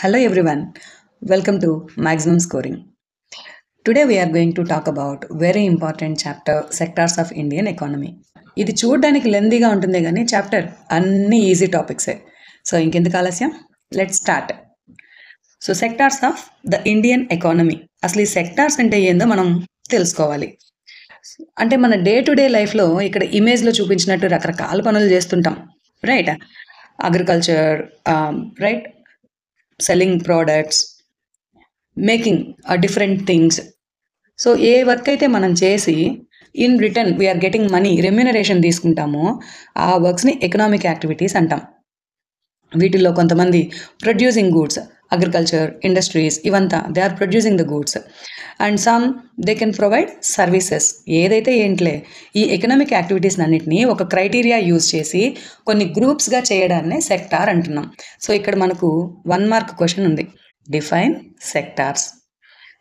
Hello everyone, welcome to Maximum Scoring. Today we are going to talk about very important chapter sectors of Indian economy. ఇది చూడడానికి లెందీగా ఉంటుంది కానీ chapter అన్ని easy టాపిక్సే. So ఇంకెందుకు ఆలస్యం, let's start. So sectors of the Indian economy. అసలు ఈ sectors అంటే ఏందో మనం తెలుసుకోవాలి. అంటే మన డే టు డే లైఫ్లో ఇక్కడ ఇమేజ్లో చూపించినట్టు రకరకాల పనులు చేస్తుంటాం, right? Agriculture, right, selling products, making different things. So ఏ వర్క్ అయితే మనం చేసి in return we are getting money, remuneration తీసుకుంటామో ఆ వర్క్స్ని ఎకనామిక్ యాక్టివిటీస్ అంటాం. వీటిల్లో కొంతమంది ప్రొడ్యూసింగ్ గూడ్స్, అగ్రికల్చర్, ఇండస్ట్రీస్, ఇవంతా they are producing the goods. And some they can provide services. ఏదైతే ఏంట్లే ఈ ఎకనామిక్ యాక్టివిటీస్ అన్నిటినీ ఒక క్రైటీరియా యూజ్ చేసి కొన్ని గ్రూప్స్గా చేయడాన్నే సెక్టార్ అంటున్నాం. సో ఇక్కడ మనకు 1 మార్క్ క్వశ్చన్ ఉంది, define sectors.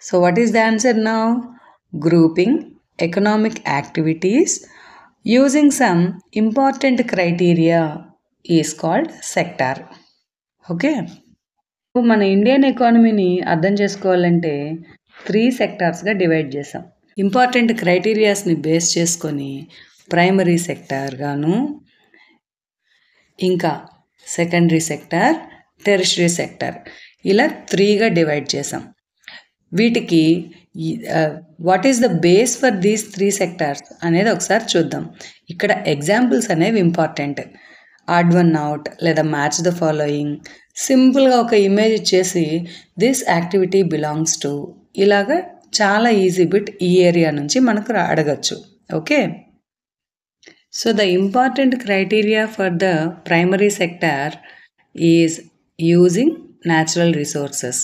So what is the answer now? Grouping economic activities using some important criteria is called sector. Okay, మన ఇండియన్ ఎకానమీని అర్థం చేసుకోవాలంటే 3 సెక్టార్స్గా డివైడ్ చేసాం. ఇంపార్టెంట్ క్రైటీరియాస్ని బేస్ చేసుకొని ప్రైమరీ సెక్టార్ గాను, ఇంకా సెకండరీ సెక్టార్, టెరిషరీ సెక్టార్, ఇలా 3గా divide చేసాం. వీటికి what is the base for these 3 sectors అనేది ఒకసారి చూద్దాం. ఇక్కడ ఎగ్జాంపుల్స్ అనేవి ఇంపార్టెంట్. ఆడ్ వన్ అవుట్ లేదా మ్యాచ్ ద ఫాలోయింగ్, సింపుల్గా ఒక ఇమేజ్ ఇచ్చేసి దిస్ యాక్టివిటీ బిలాంగ్స్ టు, ఇలాగా చాలా ఈజీ బిట్ ఈ ఏరియా నుంచి మనకు అడగచ్చు. Okay, so the important criteria for the primary sector is using natural resources.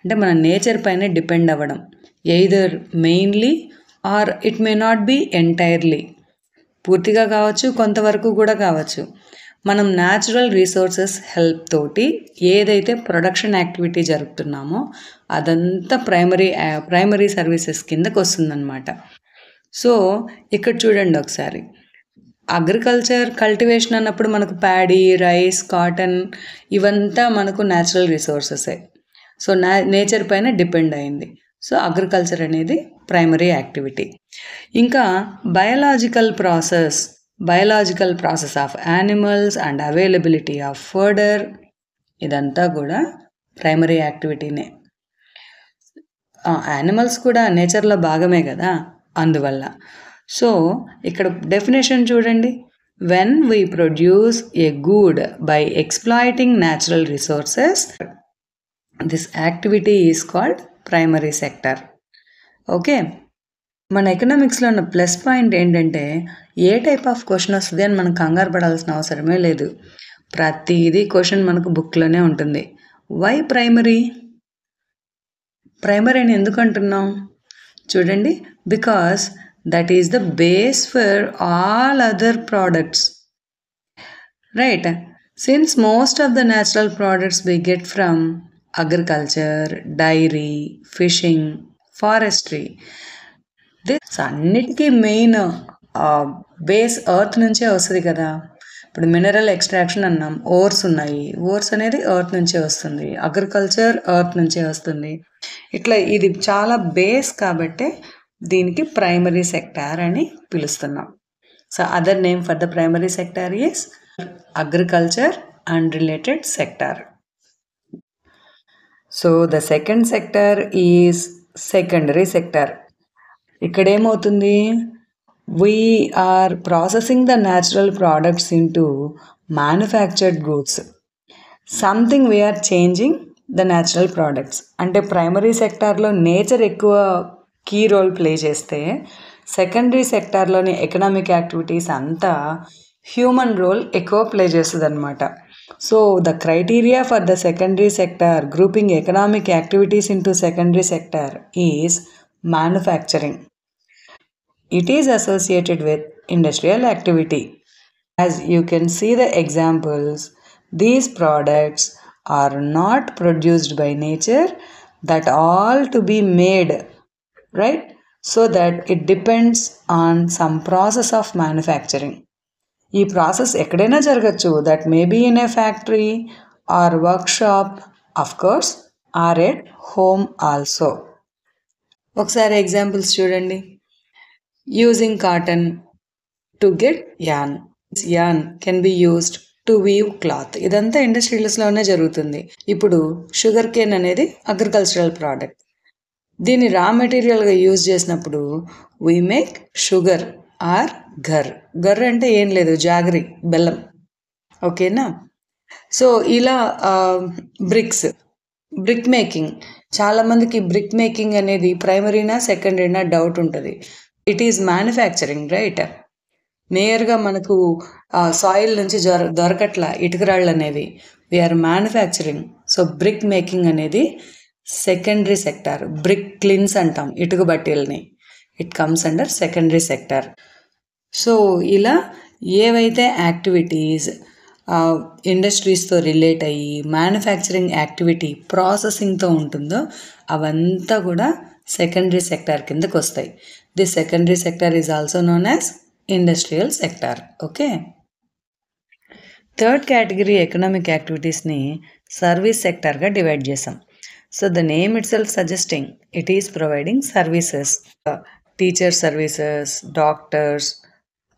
అంటే మన నేచర్ పైన డిపెండ్ అవ్వడం, either mainly or it may not be entirely, పూర్తిగా కావచ్చు, కొంతవరకు కూడా కావచ్చు. మనం న్యాచురల్ రిసోర్సెస్ హెల్ప్ తోటి ఏదైతే ప్రొడక్షన్ యాక్టివిటీ జరుపుతున్నామో అదంతా ప్రైమరీ సర్వీసెస్ కిందకు వస్తుందన్నమాట. సో ఇక్కడ చూడండి ఒకసారి, అగ్రికల్చర్ కల్టివేషన్ అన్నప్పుడు మనకు ప్యాడీ, రైస్, కాటన్ ఇవంతా మనకు న్యాచురల్ రిసోర్సెసే. సో నేచర్ పైన డిపెండ్ అయింది. సో అగ్రికల్చర్ అనేది ప్రైమరీ యాక్టివిటీ. ఇంకా biological process of animals and availability of fodder, ఇదంతా కూడా ప్రైమరీ యాక్టివిటీనే. యానిమల్స్ కూడా నేచర్లో భాగమే కదా, అందువల్ల. సో ఇక్కడ డెఫినేషన్ చూడండి, when we produce a good bye exploiting natural resources, this activity is called primary sector. Okay, మన ఎకనామిక్స్లో ఉన్న ప్లస్ పాయింట్ ఏంటంటే ఏ టైప్ ఆఫ్ క్వశ్చన్ వస్తుంది అని మనం కంగారు పడాల్సిన అవసరమే లేదు. ప్రతిదీ క్వశ్చన్ మనకు బుక్లోనే ఉంటుంది. వై ప్రైమరీ అని ఎందుకు అంటున్నాం చూడండి, because that is the base for all other products, right? Since most of the natural products we get from agriculture, dairy, fishing, forestry, this అన్నిటికీ మెయిన్ బేస్ ఎర్త్ నుంచే వస్తుంది కదా. ఇప్పుడు మినరల్ ఎక్స్ట్రాక్షన్ అన్నాం, ఓర్స్ ఉన్నాయి, ఓర్స్ అనేది ఎర్త్ నుంచే వస్తుంది, అగ్రికల్చర్ ఎర్త్ నుంచే వస్తుంది. ఇట్లా ఇది చాలా బేస్ కాబట్టే దీనికి ప్రైమరీ సెక్టార్ అని పిలుస్తున్నాం. So other name for the primary sector is agriculture and related sector. So the second sector is secondary sector. ఇక్కడ ఏమవుతుంది, we are processing the natural products into manufactured goods, something we are changing the natural products. అంటే primary సెక్టార్లో nature ఎక్కువ key role play చేస్తే, secondary సెక్టార్లోని economic activities అంతా human role ఎక్కువ play చేస్తుంది అనమాట. So the criteria for the secondary sector grouping economic activities into secondary sector is manufacturing. It is associated with industrial activity. As you can see the examples, these products are not produced by nature, that all to be made, right? So that it depends on some process of manufacturing. ఈ process ఎక్కడైనా జరగచ్చు, that may be in a factory or workshop of course or at home also. ఒకసారి examples చూడండి. Using cotton to get yarn. Yarn can be used to weave cloth. ఇదంతా ఇండస్ట్రియల్స్లోనే జరుగుతుంది. ఇప్పుడు sugar cane అనేది అగ్రికల్చరల్ ప్రోడక్ట్. దీన్ని raw మెటీరియల్గా use చేసినప్పుడు we make sugar or gur. ఘర్ అంటే ఏం లేదు, జాగరి, బెల్లం. ఓకేనా? సో ఇలా బ్రిక్ మేకింగ్. చాలామందికి బ్రిక్ మేకింగ్ అనేది ప్రైమరీనా సెకండరీనా డౌట్ ఉంటుంది. It is manufacturing, right? నేరుగా మనకు సాయిల్ నుంచి దొరకట్ల ఇటుకరాళ్ళు అనేవి. We are manufacturing. So brick making అనేది సెకండరీ సెక్టార్. బ్రిక్ క్లిన్స్ అంటాం ఇటుక బట్టీలని. It comes under secondary sector. So ఇలా ఏవైతే యాక్టివిటీస్ ఇండస్ట్రీస్తో రిలేట్ అయ్యి మ్యానుఫ్యాక్చరింగ్ యాక్టివిటీ ప్రాసెసింగ్తో ఉంటుందో అవంతా కూడా సెకండరీ సెక్టార్ కిందకు వస్తాయి. The secondary sector is also known as industrial sector. Okay. Third category economic యాక్టివిటీస్ని సర్వీస్ సెక్టార్గా డివైడ్ చేసాం. So the name it self suggesting it is providing services. Teacher services, doctors,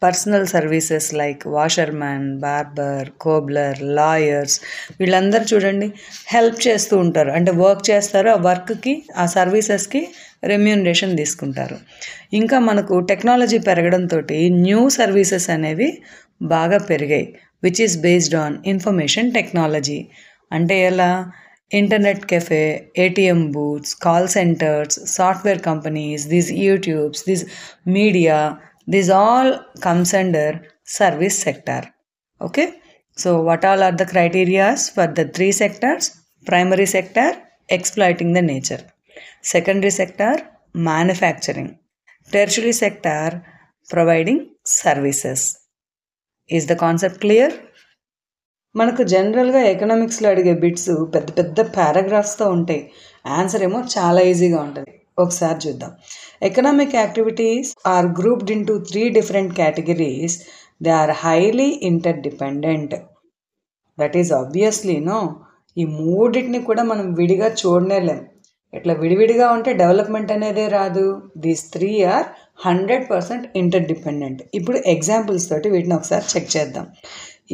personal services like washerman, barber, cobbler, lawyers, వీళ్ళందరూ చూడండి help చేస్తూ ఉంటారు. అంటే work చేస్తారు, ఆ వర్క్కి ఆ సర్వీసెస్కి రెమ్యూనరేషన్ తీసుకుంటారు. ఇంకా మనకు టెక్నాలజీ పెరగడంతో న్యూ సర్వీసెస్ అనేవి బాగా పెరిగాయి, which is based on information technology. అంటే ఎలా? Internet cafe, ATM booths, call centres, software companies, these YouTubes, these media, these all comes under service sector. Okay, so what all are the criterias for the three sectors? Primary sector, exploiting the nature. Secondary sector, manufacturing. Tertiary sector, providing services. Is the concept clear? మనకు జనరల్గా ఎకనామిక్స్లో అడిగే bits పెద్ద పెద్ద పారాగ్రాఫ్స్తో ఉంటాయి. Answer ఏమో చాలా ఈజీగా ఉంటుంది. ఒకసారి చూద్దాం. Economic activities are grouped into 3 different categories. They are highly interdependent. That is obviously no. ఈ మూడింటిని కూడా మనం విడిగా చూడనేలేం. ఇట్లా విడివిడిగా ఉంటే డెవలప్మెంట్ అనేదే రాదు. These 3 are 100% interdependent. ఇప్పుడు ఎగ్జాంపుల్స్ తోటి వీటిని ఒకసారి చెక్ చేద్దాం.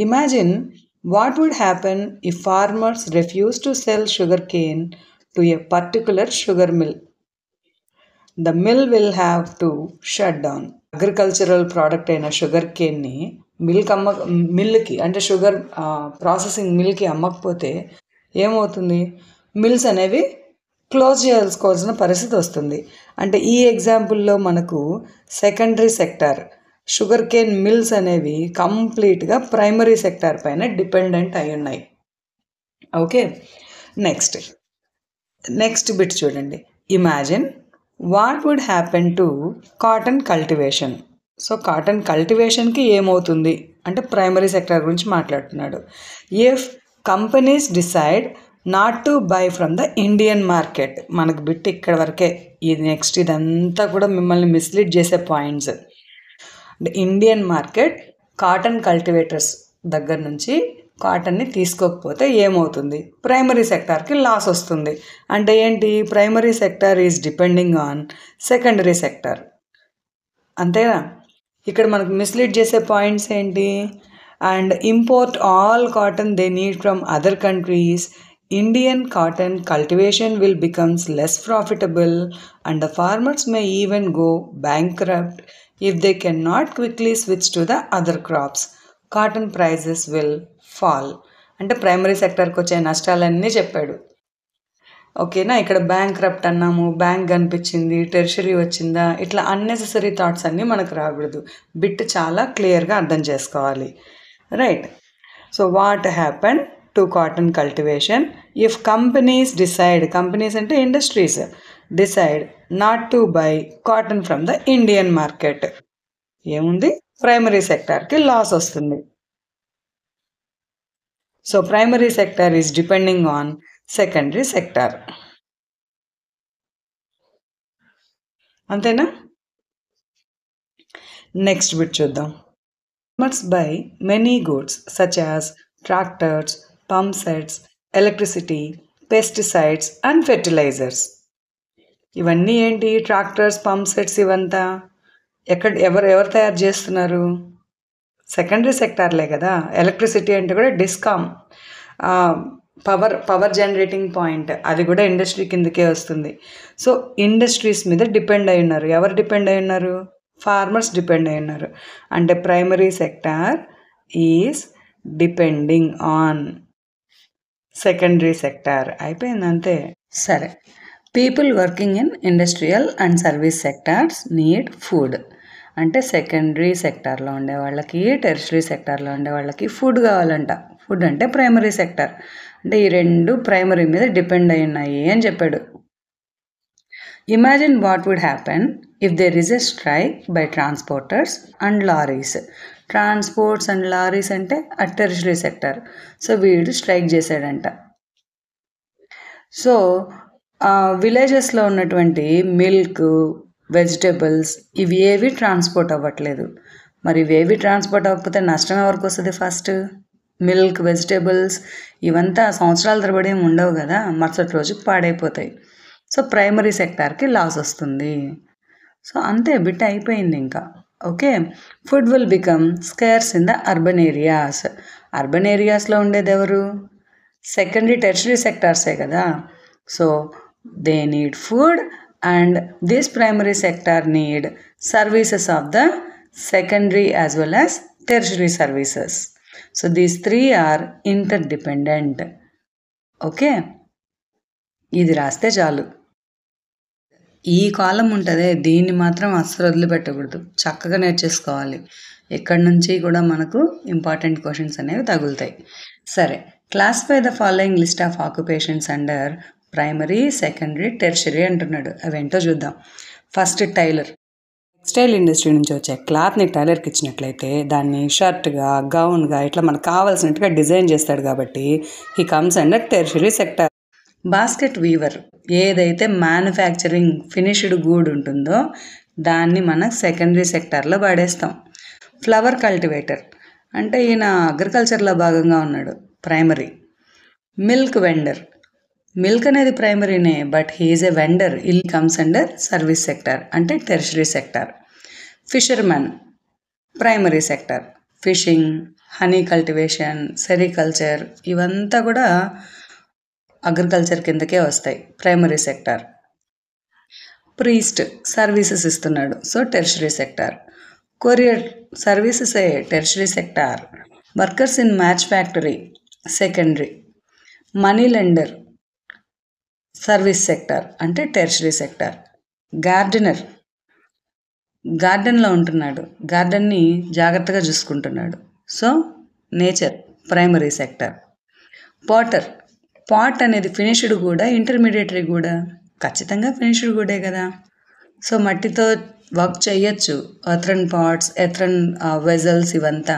Imagine what would happen if farmers refuse to sell sugarcane to a particular sugar mill. The mill will have to shut down. Agricultural product అయిన షుగర్ కేన్ని మిల్కి అంటే sugar processing మిల్కి అమ్మకపోతే ఏమవుతుంది? Mills అనేవి close చేసుకోవాల్సిన పరిస్థితి వస్తుంది. అంటే ఈ ఎగ్జాంపుల్లో మనకు secondary sector sugar cane mills అనేవి కంప్లీట్గా ప్రైమరీ సెక్టార్ పైన డిపెండెంట్ అయి ఉన్నాయి. ఓకే, నెక్స్ట్ బిట్ చూడండి. Imagine what would happen to cotton cultivation. So cotton కల్టివేషన్కి ఏమవుతుంది అంటే ప్రైమరీ సెక్టార్ గురించి మాట్లాడుతున్నాడు. If companies decide not to buy from the Indian market. మనకు బిట్ ఇక్కడ వరకే. ఇది నెక్స్ట్ ఇదంతా కూడా మిమ్మల్ని మిస్లీడ్ చేసే points. Indian market cotton cultivators దగ్గర నుంచి కాటన్ని తీసుకోకపోతే ఏమవుతుంది? ప్రైమరీ సెక్టార్కి లాస్ వస్తుంది. అంటే ఏంటి? Primary sector is depending on secondary sector. అంతేనా? ఇక్కడ మనకు మిస్లీడ్ చేసే పాయింట్స్ ఏంటి? And import all cotton they need from other countries. Indian cotton cultivation will becomes less profitable and the farmers may even go bankrupt if they cannot quickly switch to the other crops. Cotton prices will fall. అంటే primary సెక్టర్కి వచ్చే నష్టాలన్నీ చెప్పాడు. ఓకేనా? ఇక్కడ bankrupt అన్నాము, bank కనిపించింది, tertiary వచ్చిందా, ఇట్లా unnecessary thoughts అన్నీ మనకు రాకూడదు. బిట్ చాలా క్లియర్గా అర్థం చేసుకోవాలి. Right. So what happen to cotton cultivation if companies decide, companies అంటే industries, decide not to buy cotton from the Indian market. ఏముంది? ప్రైమరీ సెక్టార్కి లాస్ వస్తుంది. So primary sector is depending on secondary sector. అంతేనా? Next bit చూద్దాం. Farmers buy many goods such as tractors, pump sets, electricity, pesticides and fertilizers. ఇవన్నీ ఏంటి? Tractors, pump sets ఇవంతా ఎవరు తయారు చేస్తున్నారు? సెకండరీ సెక్టార్లే కదా. ఎలక్ట్రిసిటీ అంటే కూడా డిస్కామ్, పవర్ జనరేటింగ్ పాయింట్, అది కూడా ఇండస్ట్రీ కిందకే వస్తుంది. సో ఇండస్ట్రీస్ మీద డిపెండ్ అయి ఉన్నారు. ఎవరు డిపెండ్ అయి ఉన్నారు? ఫార్మర్స్ డిపెండ్ అయి ఉన్నారు. అంటే primary sector is depending on secondary sector. అయిపోయింది అంతే. సరే, people working in industrial and service sectors need food. అంటే సెకండరీ సెక్టార్లో ఉండే వాళ్ళకి, టెర్షరీ సెక్టార్లో ఉండే వాళ్ళకి ఫుడ్ కావాలంట. ఫుడ్ అంటే ప్రైమరీ సెక్టార్. అంటే ఈ రెండు ప్రైమరీ మీద డిపెండ్ అయి ఉన్నాయి అని చెప్పాడు. Imagine what would happen if there is a strike by transporters and lorries. Transports and lorries అంటే ఆ టెర్షరీ సెక్టార్. సో వీడు స్ట్రైక్ చేశాడంట. సో విలేజెస్లో ఉన్నటువంటి మిల్క్, వెజిటేబుల్స్ ఇవి ఏవి ట్రాన్స్పోర్ట్ అవ్వట్లేదు. మరి ఇవేవి ట్రాన్స్పోర్ట్ అవ్వకపోతే నష్టం ఎవరికి వస్తుంది? ఫస్ట్ మిల్క్, వెజిటేబుల్స్ ఇవంతా సంవత్సరాల తరబడి ఏమి ఉండవు కదా, మరుసటి రోజుకి పాడైపోతాయి. సో ప్రైమరీ సెక్టార్కి లాస్ వస్తుంది. సో అంతే, బిట్ అయిపోయింది ఇంకా. Okay, food will become scares in the urban areas. Urban ఏరియాస్లో ఉండేది ఎవరు? సెకండరీ, టెర్షరీ సెక్టార్సే కదా. So they need food and this primary sector need services of the secondary as well as tertiary services. So these three are interdependent. Okay, ఇది రాస్తే చాలు. ఈ కాలం ఉంటుంది, దీన్ని మాత్రం అస్సలు వదిలిపెట్టకూడదు, చక్కగా నేర్చేసుకోవాలి. ఎక్కడి నుంచి కూడా మనకు ఇంపార్టెంట్ క్వశ్చన్స్ అనేవి తగులుతాయి. సరే, classify the following list of occupations under primary, secondary, tertiary అంటున్నాడు. అవేంటో చూద్దాం. First tailor. టెక్స్టైల్ ఇండస్ట్రీ నుంచి వచ్చే క్లాత్ని టైలర్కి ఇచ్చినట్లయితే దాన్ని షర్ట్గా, గౌన్గా ఇట్లా మనకు కావాల్సినట్టుగా డిజైన్ చేస్తాడు కాబట్టి he comes under tertiary sector. Basket weaver, ఏదైతే మ్యానుఫ్యాక్చరింగ్ ఫినిష్డ్ గూడ్ ఉంటుందో దాన్ని మనం సెకండరీ సెక్టార్లో పడేస్తాం. ఫ్లవర్ కల్టివేటర్ అంటే ఈయన అగ్రికల్చర్లో భాగంగా ఉన్నాడు, ప్రైమరీ. మిల్క్ వెండర్, మిల్క్ అనేది ప్రైమరీనే, but he is a vendor, ill comes under service sector అంటే tertiary sector. Fishermen, primary sector. Fishing, honey cultivation, sericulture ఇవంతా కూడా అగ్రికల్చర్ కిందకే వస్తాయి, ప్రైమరీ సెక్టార్. ప్రీస్ట్ సర్వీసెస్ ఇస్తున్నాడు, so tertiary sector. Courier services a tertiary sector. Workers in match factory secondary. Money lender service sector అంటే tertiary sector. Gardener, గార్డెన్లో ఉంటున్నాడు, గార్డెన్ని జాగ్రత్తగా చూసుకుంటున్నాడు, so nature, primary sector. Potter, pot అనేది ఫినిష్డ్ కూడా, intermediary కూడా, ఖచ్చితంగా ఫినిష్డ్ గూడే కదా. సో మట్టితో వర్క్ చేయొచ్చు, ఎర్త్రన్ పాట్స్, ఎర్త్రన్ వెజల్స్ ఇవంతా,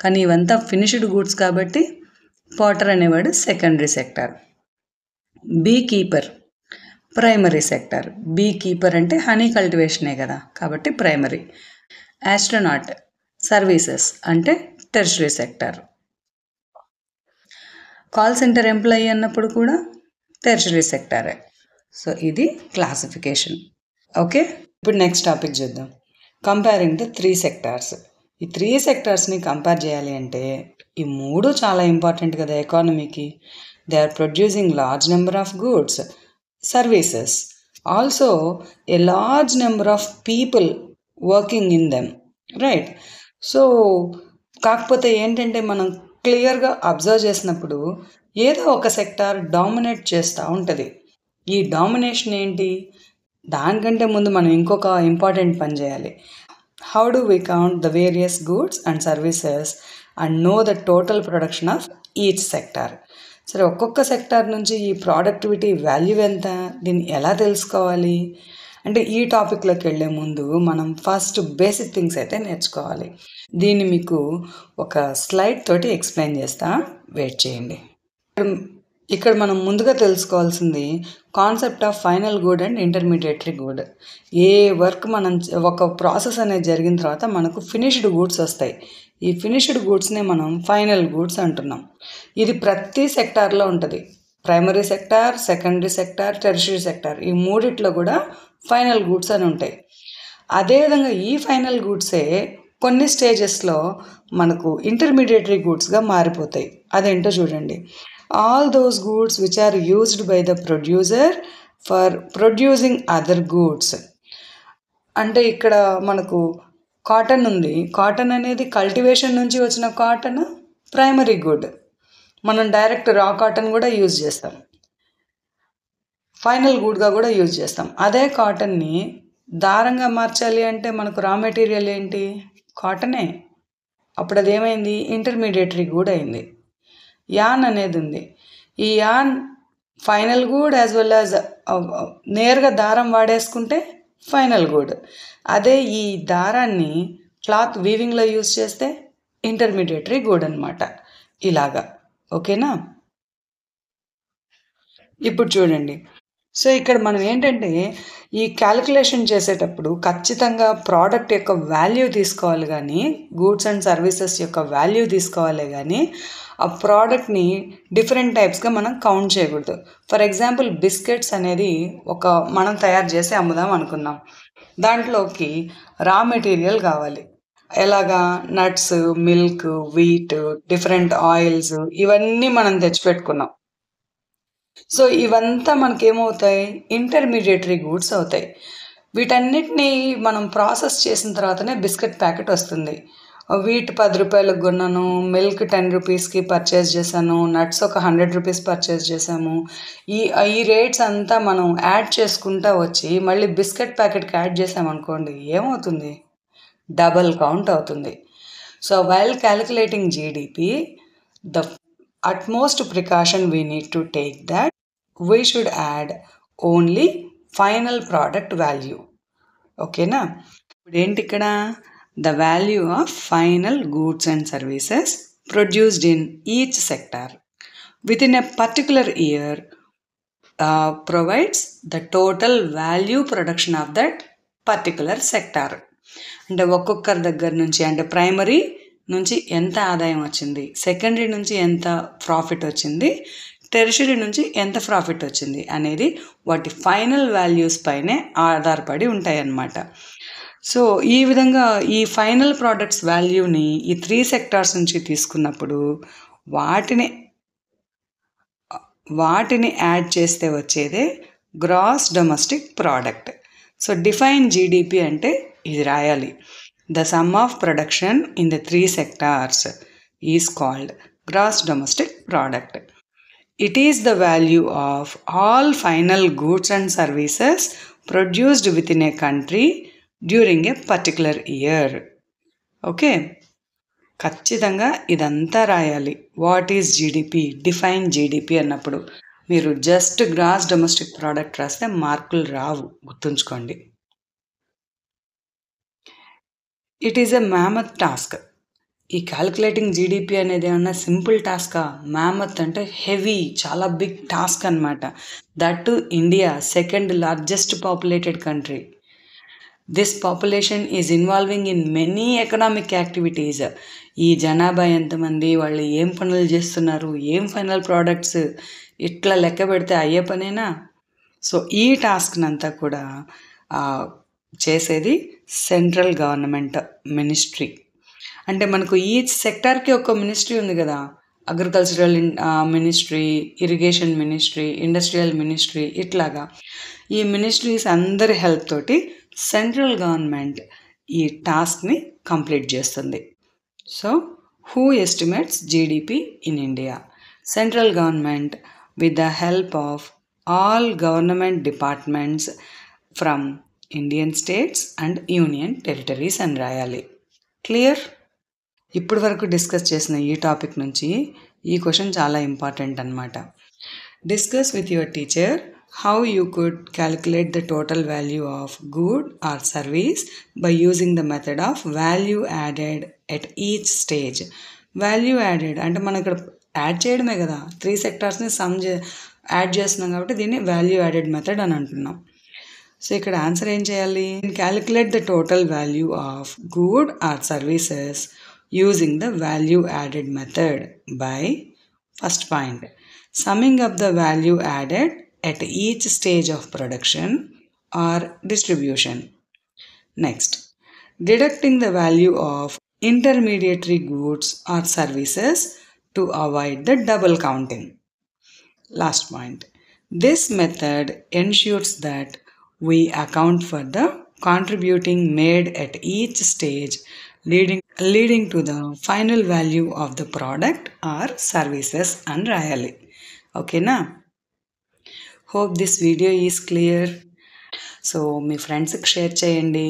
కానీ ఇవంతా ఫినిష్డ్ గూడ్స్ కాబట్టి పాటర్ అనేవాడు secondary sector. Bee keeper, primary sector. Bee keeper అంటే హనీ కల్టివేషనే కదా, కాబట్టి ప్రైమరీ. ఆస్ట్రోనాట్ సర్వీసెస్ అంటే tertiary sector. Call centre employee అన్నప్పుడు కూడా టెర్షరీ సెక్టారే. సో ఇది క్లాసిఫికేషన్. ఓకే, ఇప్పుడు నెక్స్ట్ టాపిక్ చూద్దాం. Comparing the 3 sectors. ఈ 3 సెక్టార్స్ని కంపేర్ చేయాలి అంటే ఈ 3 చాలా ఇంపార్టెంట్ కదా ఎకానమీకి. They are producing large number of goods, services, also a large number of people working in them, right? So కాకపోతే ఏంటంటే మనం క్లియర్గా అబ్జర్వ్ చేసినప్పుడు ఏదో ఒక సెక్టార్ డామినేట్ చేస్తూ ఉంటుంది. ఈ డామినేషన్ ఏంటి? దానికంటే ముందు మనం ఇంకొక ఇంపార్టెంట్ పని చేయాలి. How do we count the various goods and services and know the total production of each sector. సరే, ఒక్కొక్క సెక్టార్ నుంచి ఈ ప్రోడక్టివిటీ వాల్యూ ఎంత, దీన్ని ఎలా తెలుసుకోవాలి అంటే ఈ టాపిక్లోకి వెళ్ళే ముందు మనం ఫస్ట్ బేసిక్ థింగ్స్ అయితే నేర్చుకోవాలి. దీన్ని మీకు ఒక స్లైడ్ తోటి ఎక్స్ప్లెయిన్ చేస్తా, వెయిట్ చేయండి. ఇక్కడ మనం ముందుగా తెలుసుకోవాల్సింది concept of final good and intermediary good. A work మనం ఒక ప్రాసెస్ అనేది జరిగిన తర్వాత మనకు ఫినిష్డ్ గూడ్స్ వస్తాయి. ఈ ఫినిష్డ్ గూడ్స్నే మనం ఫైనల్ గూడ్స్ అంటున్నాం. ఇది ప్రతి సెక్టార్లో ఉంటుంది. Primary sector, secondary sector, tertiary sector, ఈ మూడిట్లో కూడా ఫైనల్ గూడ్స్ అని ఉంటాయి. అదేవిధంగా ఈ ఫైనల్ గూడ్సే కొన్ని స్టేజెస్లో మనకు ఇంటర్మీడియటరీ గూడ్స్గా మారిపోతాయి. అదేంటో చూడండి. All those goods which are used by the producer for producing other goods. అంటే ఇక్కడ మనకు కాటన్ ఉంది. కాటన్ అనేది కల్టివేషన్ నుంచి వచ్చిన కాటన్ ప్రైమరీ గుడ్. మనం డైరెక్ట్ రా కాటన్ కూడా యూజ్ చేస్తాం, ఫైనల్ గుడ్గా కూడా యూజ్ చేస్తాం. అదే కాటన్ని దారంగా మార్చాలి అంటే మనకు రా మెటీరియల్ ఏంటి? కాటనే. అప్పుడు అదేమైంది? ఇంటర్మీడియటరీ గుడ్ అయింది. యాన్ అనేది ఉంది. ఈ an final good as well as నేరుగా దారం వాడేసుకుంటే ఫైనల్ గుడ్. అదే ఈ దారాన్ని క్లాత్ వీవింగ్లో యూజ్ చేస్తే ఇంటర్మీడియటరీ గుడ్ అనమాట. ఇలాగా. ఓకేనా? ఇప్పుడు చూడండి. సో ఇక్కడ మనం ఏంటంటే ఈ క్యాలిక్యులేషన్ చేసేటప్పుడు ఖచ్చితంగా ప్రోడక్ట్ యొక్క వాల్యూ తీసుకోవాలి, కానీ గూడ్స్ అండ్ సర్వీసెస్ యొక్క వాల్యూ తీసుకోవాలి, కానీ ఆ ప్రోడక్ట్ని డిఫరెంట్ టైప్స్గా మనం కౌంట్ చేయకూడదు. ఫర్ ఎగ్జాంపుల్ బిస్కెట్స్ అనేది మనం తయారు చేసి అమ్ముదాం అనుకున్నాం. దాంట్లోకి రా మెటీరియల్ కావాలి. ఎలాగా? Nuts, milk, wheat, different oils, ఇవన్నీ మనం తెచ్చిపెట్టుకున్నాం. సో ఇవంతా మనకేమవుతాయి? ఇంటర్మీడియటరీ గూడ్స్ అవుతాయి. వీటన్నిటినీ మనం ప్రాసెస్ చేసిన తర్వాతనే బిస్కెట్ ప్యాకెట్ వస్తుంది. వీట్ 10 రూపాయలకు కొన్నాను, మిల్క్ 10 రూపీస్కి పర్చేస్ చేశాను, నట్స్ ఒక 100 రూపీస్ పర్చేస్ చేసాము. ఈ రేట్స్ అంతా మనం యాడ్ చేసుకుంటా వచ్చి మళ్ళీ బిస్కెట్ ప్యాకెట్కి యాడ్ చేసామనుకోండి, ఏమవుతుంది? డబల్ కౌంట్ అవుతుంది. So while calculating GDP, the utmost precaution we need to take that we should add only final product value. ఓకేనా? ఇప్పుడు ఏంటి ఇక్కడ? The value of final goods and services produced in each sector with in a particular year provides the total value production of that particular sector. అంటే ఒక్కొక్కరి దగ్గర నుంచి, అంటే primary నుంచి ఎంత ఆదాయం వచ్చింది, సెకండరీ నుంచి ఎంత ప్రాఫిట్ వచ్చింది, టెరిషరీ నుంచి ఎంత ప్రాఫిట్ వచ్చింది అనేది వాటి ఫైనల్ వాల్యూస్ పైనే ఆధారపడి ఉంటాయన్నమాట. సో ఈ విధంగా ఈ ఫైనల్ ప్రోడక్ట్స్ వాల్యూని ఈ 3 సెక్టార్స్ నుంచి తీసుకున్నప్పుడు వాటిని యాడ్ చేస్తే వచ్చేదే gross domestic product. So define GDP అంటే ఇది రాయాలి. The sum of production in the 3 sectors is called gross domestic product. It is the value of all final goods and services produced within a country during a particular year. Okay? ఖచ్చితంగా ఇదంతా రాయాలి. What is GDP, define GDP అన్నప్పుడు మీరు just gross domestic product రాస్తే మార్కులు రావు, గుర్తుంచుకోండి. It is a mammoth task. ఈ క్యాలిక్యులేటింగ్ జీడిపి అనేది ఏమన్నా సింపుల్ టాస్కా? మ్యామత్ అంటే హెవీ, చాలా బిగ్ టాస్క్ అనమాట. That too India, second largest populated country. This population is involving in many economic activities. ఈ జనాభా ఎంతమంది, వాళ్ళు ఏం పనులు చేస్తున్నారు, ఏం ఫైనల్ ప్రోడక్ట్స్, ఇట్లా లెక్క పెడితే అయ్యే పనేనా? సో ఈ టాస్క్నంతా కూడా చేసేది సెంట్రల్ గవర్నమెంట్ మినిస్ట్రీ. అంటే మనకు ఈ సెక్టార్కి ఒక మినిస్ట్రీ ఉంది కదా, agricultural ministry, irrigation ministry, industrial ministry, ఇట్లాగా ఈ మినిస్ట్రీస్ అందరి హెల్ప్ తోటి సెంట్రల్ గవర్నమెంట్ ఈ టాస్క్ని కంప్లీట్ చేస్తుంది. So who estimates GDP in India? Central government with the help of all government departments from Indian states and union territories అని రాయాలి. Clear? ఇప్పటి వరకు డిస్కస్ చేసిన ఈ టాపిక్ నుంచి ఈ క్వశ్చన్ చాలా ఇంపార్టెంట్ అనమాట. Discuss with your teacher how you could calculate the total value of good or service by using the method of value added at each stage. Value added అంటే మనం ఇక్కడ add చేయడమే కదా, 3 సెక్టార్స్ని add చేస్తున్నాం కాబట్టి దీన్ని వాల్యూ యాడెడ్ మెథడ్ అని అంటున్నాం. సో ఇక్కడ ఆన్సర్ ఏం చేయాలి? Calculate the total value of good or services using the value added method by first point summing up the value added at each stage of production or distribution. Next, deducting the value of intermediary goods or services to avoid the double counting. Last point. This method ensures that we account for the contributing made at each stage, leading to the final value of the product or services and royally. Okay na? Hope this video is clear. So మీ ఫ్రెండ్స్కి share చేయండి.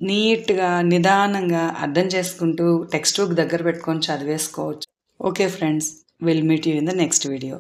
నీట్గా నిదానంగా అర్థం చేసుకుంటూ text book దగ్గర పెట్టుకొని చదివేసుకోవచ్చు. Okay friends, will meet you in the next video.